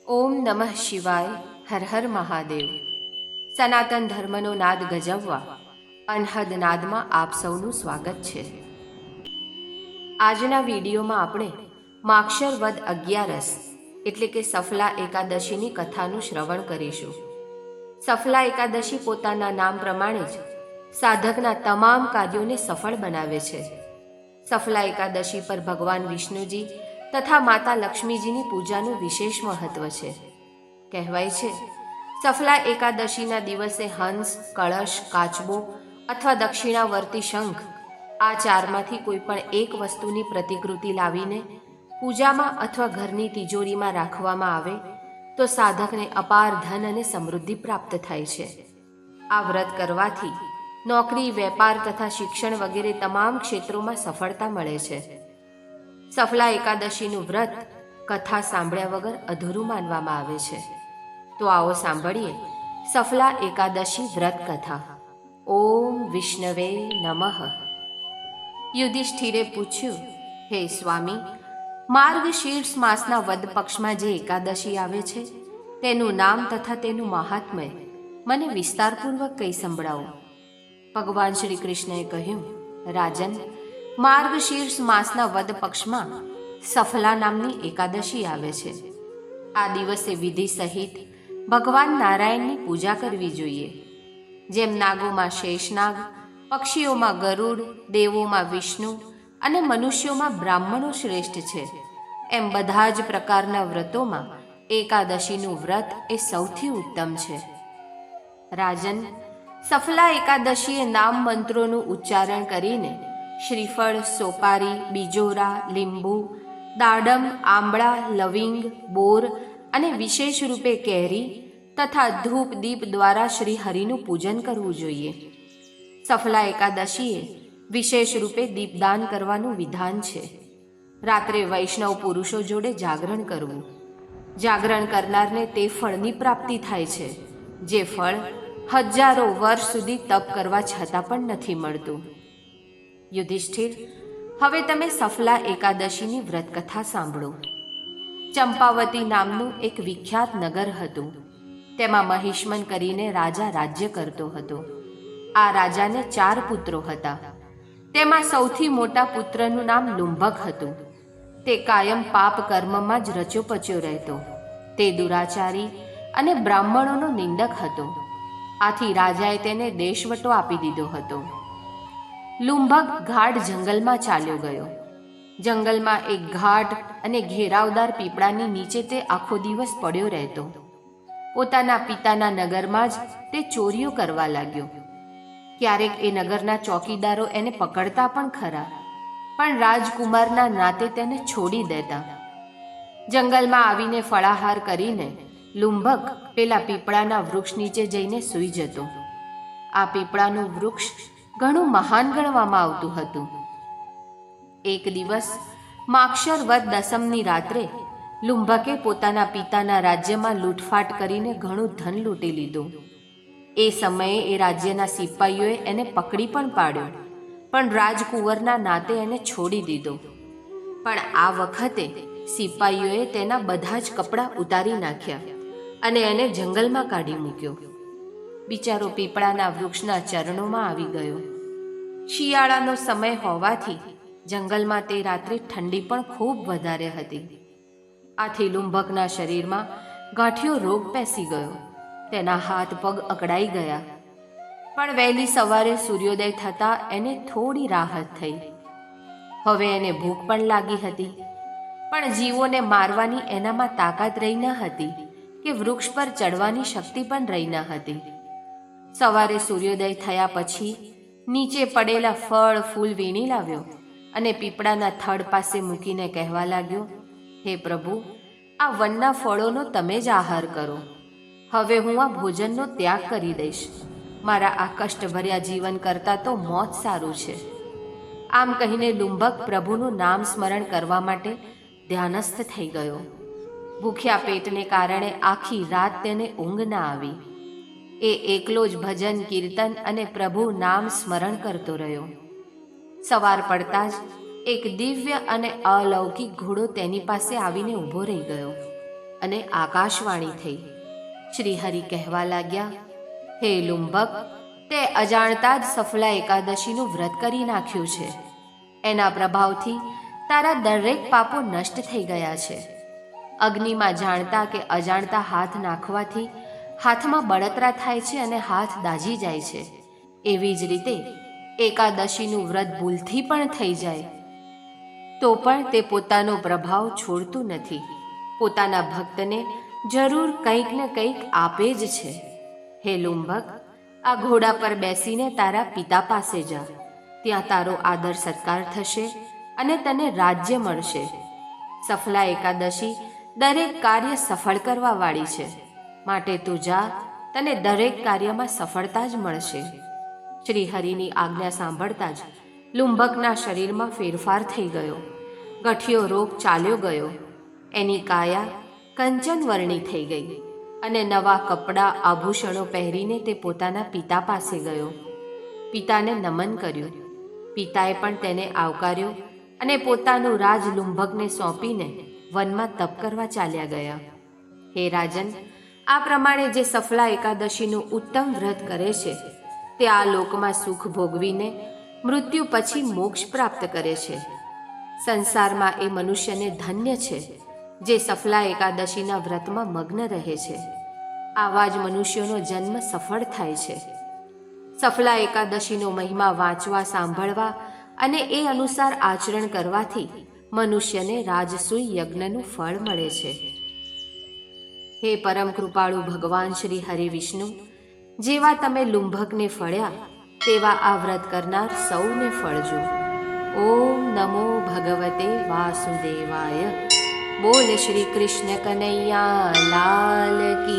ઓમ નમઃ શિવાય. હર હર મહાદેવ. સનાતન ધર્મનો નાદ ગજવવા અનહદ નાદમાં આપ સૌનું સ્વાગત છે. આજના વિડીયોમાં આપણે માક્ષર વદ 11 એટલે કે સફલા એકાદશીની કથાનું શ્રવણ કરીશું. સફલા એકાદશી પોતાના નામ પ્રમાણે જ સાધકના તમામ કાર્યોને સફળ બનાવે છે. સફલા એકાદશી પર ભગવાન વિષ્ણુજી તથા માતા લક્ષ્મીજીની પૂજાનું વિશેષ મહત્વ છે. કહેવાય છે સફલા એકાદશીના દિવસે હંસ, કળશ, કાચબો અથવા દક્ષિણાવર્તી શંખ આ ચારમાંથી કોઈ પણ એક વસ્તુની પ્રતિકૃતિ લાવીને પૂજામાં અથવા ઘરની તિજોરીમાં રાખવામાં આવે તો સાધકને અપાર ધન અને સમૃદ્ધિ પ્રાપ્ત થાય છે. આ વ્રત કરવાથી નોકરી, વેપાર તથા શિક્ષણ વગેરે તમામ ક્ષેત્રોમાં સફળતા મળે છે. સફલા એકાદશીનું વ્રત કથા સાંભળ્યા વગર અધૂરું માનવામાં આવે છે. તો આવો સાંભળીએ સફલા એકાદશી વ્રત કથા. ઓમ વિષ્ણવે નમઃ. યુધિષ્ઠિરે પૂછ્યું, હે સ્વામી, માર્ગશીર્ષ માસના વદ પક્ષમાં જે એકાદશી આવે છે તેનું નામ તથા તેનું મહાત્મ્ય મને વિસ્તારપૂર્વક કહી સંભળાવો. ભગવાન શ્રી કૃષ્ણએ કહ્યું, રાજન, માર્ગશીર્ષ માસના વદ પક્ષમાં સફલા નામની એકાદશી આવે છે. આ દિવસે વિધિ સહિત ભગવાન નારાયણની પૂજા કરવી જોઈએ. જેમ નાગોમાં શેષનાગ, પક્ષીઓમાં ગરુડ, દેવોમાં વિષ્ણુ અને મનુષ્યોમાં બ્રાહ્મણો શ્રેષ્ઠ છે, એમ બધા જ પ્રકારના વ્રતોમાં એકાદશીનું વ્રત એ સૌથી ઉત્તમ છે. રાજન, સફલા એકાદશીએ નામ મંત્રોનું ઉચ્ચારણ કરીને શ્રીફળ, સોપારી, બીજોરા, લીંબુ, દાડમ, આંબળા, લવિંગ, બોર અને વિશેષ રૂપે કેરી તથા ધૂપ દીપ દ્વારા શ્રી હરિનું પૂજન કરવું જોઈએ. સફલા એકાદશીએ વિશેષ રૂપે દીપદાન કરવાનું વિધાન છે. રાત્રે વૈષ્ણવ પુરુષો જોડે જાગરણ કરવું. જાગરણ કરનારને તે ફળની પ્રાપ્તિ થાય છે જે ફળ હજારો વર્ષ સુધી તપ કરવા છતાં પણ નથી મળતું. યુધિષ્ઠિર, હવે તમે સફલા એકાદશીની વ્રતકથા સાંભળો. ચંપાવતી નામનું એક વિખ્યાત નગર હતું. તેમાં મહિષ્મન કરીને રાજા રાજ્ય કરતો હતો. આ રાજાને 4 પુત્રો હતા. તેમાં સૌથી મોટા પુત્રનું નામ લુંભક હતું. તે કાયમ પાપ કર્મમાં જ રચ્યો-પચ્યો રહેતો. તે દુરાચારી અને બ્રાહ્મણોનો નિંદક હતો. આથી રાજાએ તેને દેશવટો આપી દીધો હતો. લુંભક ગાઢ જંગલમાં ચાલ્યો ગયો. જંગલમાં એક ઘાટ અને ઘેરાવદાર પીપળાની નીચે તે આખો દિવસ પડ્યો રહેતો. પોતાના પિતાના નગરમાં જ તે ચોરીઓ કરવા લાગ્યો. ક્યારેક એ નગરના ચોકીદારો એને પકડતા પણ ખરા, પણ રાજકુમારના નાતે તેને છોડી દેતા. જંગલમાં આવીને ફળાહાર કરીને લુંભક પેલા પીપળાના વૃક્ષ નીચે જઈને સૂઈ જતો. આ પીપળાનું વૃક્ષ ઘણું મહાન ગણવામાં આવતું હતું. એક દિવસ માક્ષર વદ દસમની રાત્રે લુંભકે પોતાના પિતાના રાજ્યમાં લૂંટફાટ કરીને ઘણું ધન લૂંટી લીધું. એ સમયે એ રાજ્યના સિપાઈઓએ એને પકડી પણ પાડ્યો, પણ રાજકુંવરના નાતે એને છોડી દીધો. પણ આ વખતે સિપાઈઓએ તેના બધા જ કપડાં ઉતારી નાખ્યા અને એને જંગલમાં કાઢી મૂક્યો. બિચારો પીપળાના વૃક્ષના ચરણોમાં આવી ગયો. શિયાળાનો સમય હોવાથી જંગલમાં તે રાત્રે ઠંડી પણ ખૂબ વધારે હતી. આથી લુંભકના શરીરમાં ગાંઠિયો રોગ પેસી ગયો. તેના હાથ પગ અકળાઈ ગયા. પણ વહેલી સવારે સૂર્યોદય થતાં એને થોડી રાહત થઈ. હવે એને ભૂખ પણ લાગી હતી, પણ જીવોને મારવાની એનામાં તાકાત રહી ન હતી કે વૃક્ષ પર ચડવાની શક્તિ પણ રહી ન હતી. સવારે સૂર્યોદય થયા પછી નીચે પડેલા ફળ ફૂલ વીણી લાવ્યો અને પીપળાના થડ પાસે મૂકીને કહેવા લાગ્યો, હે પ્રભુ, આ વનના ફળોનો તમે જ આહાર કરો. હવે હું આ ભોજનનો ત્યાગ કરી દઈશ. મારા આ કષ્ટભર્યા જીવન કરતાં તો મોત સારું છે. આમ કહીને લુંભક પ્રભુનું નામ સ્મરણ કરવા માટે ધ્યાનસ્થ થઈ ગયો. ભૂખ્યા પેટને કારણે આખી રાત તેને ઊંઘ ના આવી. એ એકલો જ ભજન, કીર્તન અને પ્રભુ નામ સ્મરણ કરતો રહ્યો. સવાર પડતાં જ એક દિવ્ય અને અલૌકિક ઘોડો તેની પાસે આવીને ઊભો રહી ગયો. અને આકાશવાણી થઈ. શ્રીહરિ કહેવા લાગ્યા, હે લુંભક, તે અજાણતા જ સફલા એકાદશીનું વ્રત કરી નાખ્યું છે. એના પ્રભાવથી તારા દરેક પાપો નષ્ટ થઈ ગયા છે. અગ્નિમાં જાણતા કે અજાણતા હાથ નાખવાથી હાથમાં બળતરા થાય છે અને હાથ દાઝી જાય છે. એવી જ રીતે એકાદશીનું વ્રત ભૂલથી પણ થઈ જાય તો પણ તે પોતાનો પ્રભાવ છોડતું નથી. પોતાના ભક્તને જરૂર કંઈક ને કંઈક આપે જ છે. હે લુંભક, આ ઘોડા પર બેસીને તારા પિતા પાસે જા. ત્યાં તારો આદર સત્કાર થશે અને તને રાજ્ય મળશે. સફલા એકાદશી દરેક કાર્ય સફળ કરવા વાળી છે. માટે તું જા, તને દરેક કાર્યમાં સફળતા જ મળશે. શ્રીહરિની આજ્ઞા સાંભળતા જ લુંભકના શરીરમાં ફેરફાર થઈ ગયો. ગઠિયો રોગ ચાલ્યો ગયો. એની કાયા કંચનવર્ણી થઈ ગઈ અને નવા કપડાં આભૂષણો પહેરીને તે પોતાના પિતા પાસે ગયો. પિતાને નમન કર્યું. પિતાએ પણ તેને આવકાર્યો અને પોતાનું રાજ લુંભકને સોંપીને વનમાં તપ કરવા ચાલ્યા ગયા. હે રાજન, આ પ્રમાણે જે સફલા એકાદશીનું ઉત્તમ વ્રત કરે છે તે આ લોકમાં સુખ ભોગવીને મૃત્યુ પછી મોક્ષ પ્રાપ્ત કરે છે. સંસારમાં એ મનુષ્યને ધન્ય છે જે સફલા એકાદશીના વ્રતમાં મગ્ન રહે છે. આવા જ મનુષ્યોનો જન્મ સફળ થાય છે. સફલા એકાદશીનો મહિમા વાંચવા, સાંભળવા અને એ અનુસાર આચરણ કરવાથી મનુષ્યને રાજસૂય યજ્ઞનું ફળ મળે છે. હે પરમ કૃપાળુ ભગવાન શ્રી હરિવિષ્ણુ, જેવા તમે લુંભકને ફળ્યા તેવા આ વ્રત કરનાર સૌને ફળજો. ઓમ નમો ભગવતે વાસુદેવાય. બોલ શ્રી કૃષ્ણ કનૈયા લાલ કી.